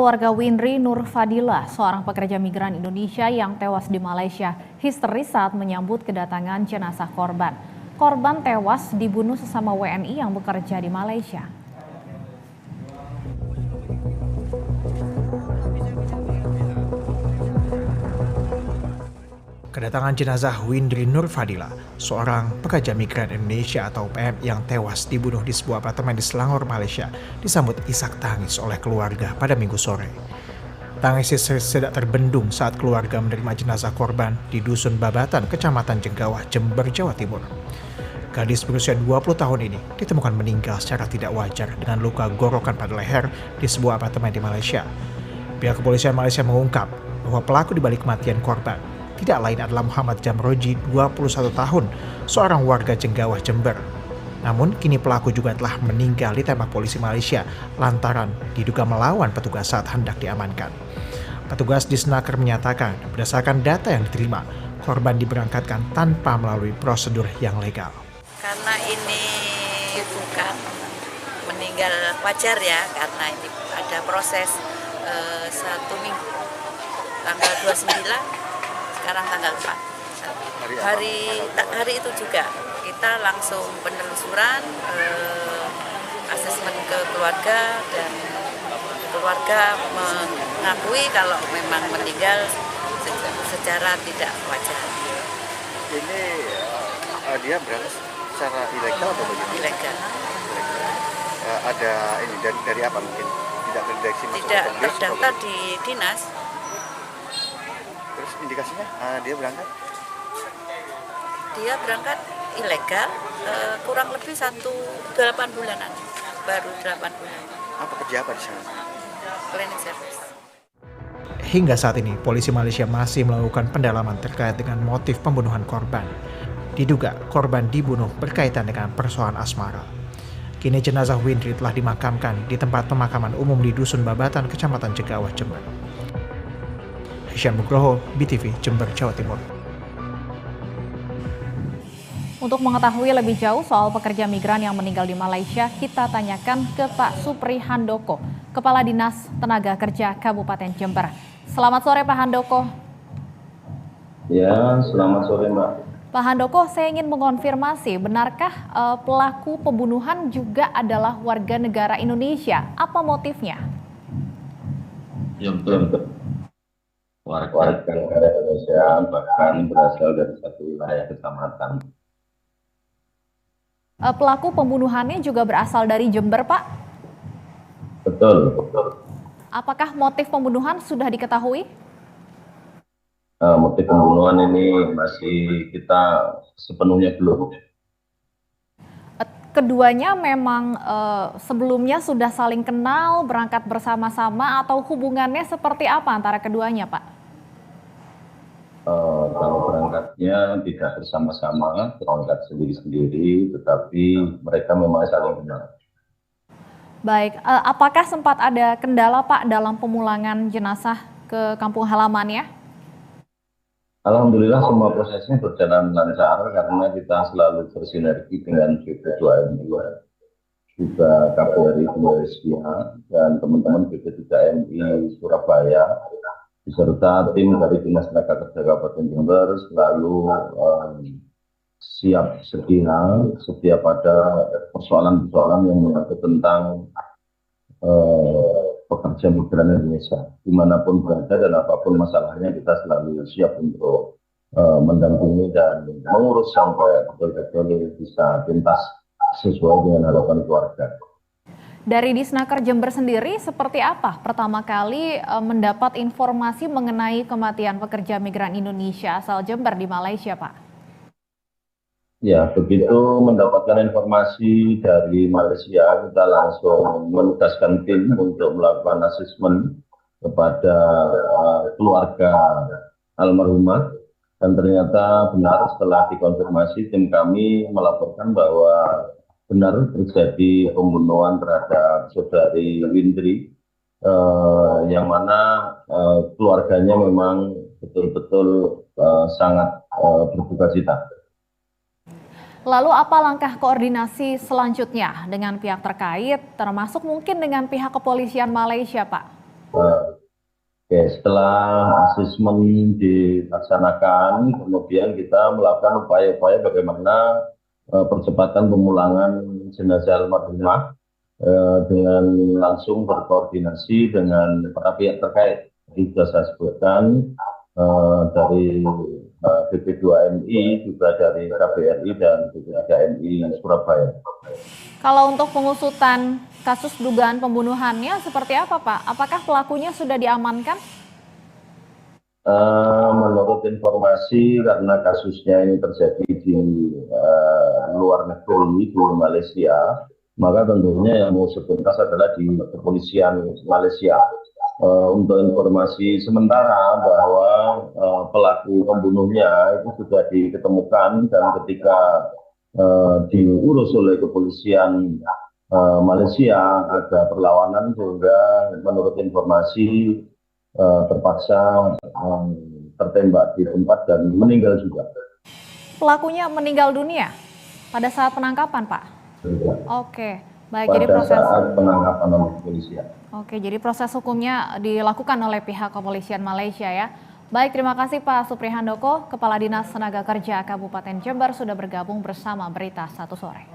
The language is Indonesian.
Keluarga Windri Nur Fadila, seorang pekerja migran Indonesia yang tewas di Malaysia, histeris saat menyambut kedatangan jenazah korban. Korban tewas dibunuh sesama WNI yang bekerja di Malaysia. Kedatangan jenazah Windri Nur Fadila, seorang pekerja migran Indonesia atau PMI yang tewas dibunuh di sebuah apartemen di Selangor, Malaysia, disambut isak tangis oleh keluarga pada Minggu sore. Tangis histeris tidak terbendung saat keluarga menerima jenazah korban di Dusun Babatan, Kecamatan Jenggawah, Jember, Jawa Timur. Gadis berusia 20 tahun ini ditemukan meninggal secara tidak wajar dengan luka gorokan pada leher di sebuah apartemen di Malaysia. Pihak kepolisian Malaysia mengungkap bahwa pelaku di balik kematian korban tidak lain adalah Muhammad Jamroji, 21 tahun, seorang warga Jenggawah, Jember. Namun kini pelaku juga telah meninggal ditembak polisi Malaysia lantaran diduga melawan petugas saat hendak diamankan. Petugas di Senaker menyatakan berdasarkan data yang diterima, korban diberangkatkan tanpa melalui prosedur yang legal. Karena ini bukan meninggal wajar ya, karena ini ada proses 1 minggu, tanggal 29, sekarang tanggal 4. Hari itu juga kita langsung penelusuran, asesmen ke keluarga, dan keluarga mengakui kalau memang meninggal secara tidak wajar. Ini dia berangkat secara ilegal atau bagaimana? Ilegal. Ada ini dari apa mungkin? Tidak terdeteksi masuk Tidak ke polis, terdaftar di dinas. Terus indikasinya dia berangkat? Dia berangkat ilegal, kurang lebih 8 bulanan, baru 8 bulan. Apa kerja apa di sana? Cleaning service. Hingga saat ini, polisi Malaysia masih melakukan pendalaman terkait dengan motif pembunuhan korban. Diduga korban dibunuh berkaitan dengan persoalan asmara. Kini jenazah Windri telah dimakamkan di tempat pemakaman umum di Dusun Babatan, Kecamatan Jenggawah, Jember. Hisham Nugroho, BTV, Jember, Jawa Timur. Untuk mengetahui lebih jauh soal pekerja migran yang meninggal di Malaysia, kita tanyakan ke Pak Supri Handoko, Kepala Dinas Tenaga Kerja Kabupaten Jember. Selamat sore Pak Handoko. Ya, selamat sore Mbak. Pak Handoko, saya ingin mengonfirmasi, benarkah pelaku pembunuhan juga adalah warga negara Indonesia? Apa motifnya? Ya betul. Warga negara Indonesia bahkan berasal dari satu wilayah kecamatan. Pelaku pembunuhannya juga berasal dari Jember, Pak? Betul. Apakah motif pembunuhan sudah diketahui? Motif pembunuhan ini masih kita sepenuhnya belum. Keduanya memang sebelumnya sudah saling kenal, berangkat bersama-sama, atau hubungannya seperti apa antara keduanya, Pak? Kalau berangkatnya tidak bersama-sama, berangkat sendiri-sendiri, tetapi mereka memang saling kenal. Baik, apakah sempat ada kendala Pak dalam pemulangan jenazah ke kampung halamannya? Alhamdulillah semua prosesnya berjalan lancar karena kita selalu bersinergi dengan BP2MI, juga Kapolri Malaysia dan teman-teman BP3MI Surabaya, beserta tim dari Dinas Tenaga Kerja Kabupaten Jember selalu siap sedia setiap ada persoalan-persoalan yang menyangkut tentang pekerja migran Indonesia. Dimanapun berada dan apapun masalahnya, kita selalu siap untuk mendampingi dan mengurus sampai betul-betul bisa tuntas sesuai dengan harapan keluarga. Dari Disnaker Jember sendiri, seperti apa pertama kali mendapat informasi mengenai kematian pekerja migran Indonesia asal Jember di Malaysia, Pak? Ya, begitu mendapatkan informasi dari Malaysia, kita langsung menugaskan tim untuk melakukan asesmen kepada keluarga almarhumah. Dan ternyata benar setelah dikonfirmasi, tim kami melaporkan bahwa benar terjadi pembunuhan terhadap saudari Windri, yang mana keluarganya memang betul-betul sangat berduka cita. Lalu apa langkah koordinasi selanjutnya dengan pihak terkait, termasuk mungkin dengan pihak kepolisian Malaysia, Pak? Oke, setelah asesmen dilaksanakan, kemudian kita melakukan upaya-upaya bagaimana percepatan pemulangan jenazah almarhumah dengan langsung berkoordinasi dengan para pihak terkait. Jadi sudah saya sebutkan dari BP2MI, juga dari KBRI dan BP3MI Surabaya. Kalau untuk pengusutan kasus dugaan pembunuhannya seperti apa, Pak? Apakah pelakunya sudah diamankan? Menurut informasi, karena kasusnya ini terjadi di luar negeri, di Malaysia, maka tentunya yang mengusut tuntas adalah di kepolisian Malaysia. Untuk informasi sementara bahwa pelaku pembunuhnya itu sudah diketemukan, dan ketika diurus oleh kepolisian Malaysia ada perlawanan, sehingga menurut informasi terpaksa tertembak di tempat dan meninggal juga. Pelakunya meninggal dunia pada saat penangkapan, Pak? Juga. Oke, baik. Pada Jadi proses saat penangkapan oleh kepolisian. Oke, jadi proses hukumnya dilakukan oleh pihak kepolisian Malaysia ya. Baik, terima kasih Pak Supri Handoko, Kepala Dinas Tenaga Kerja Kabupaten Jember sudah bergabung bersama Berita Satu Sore.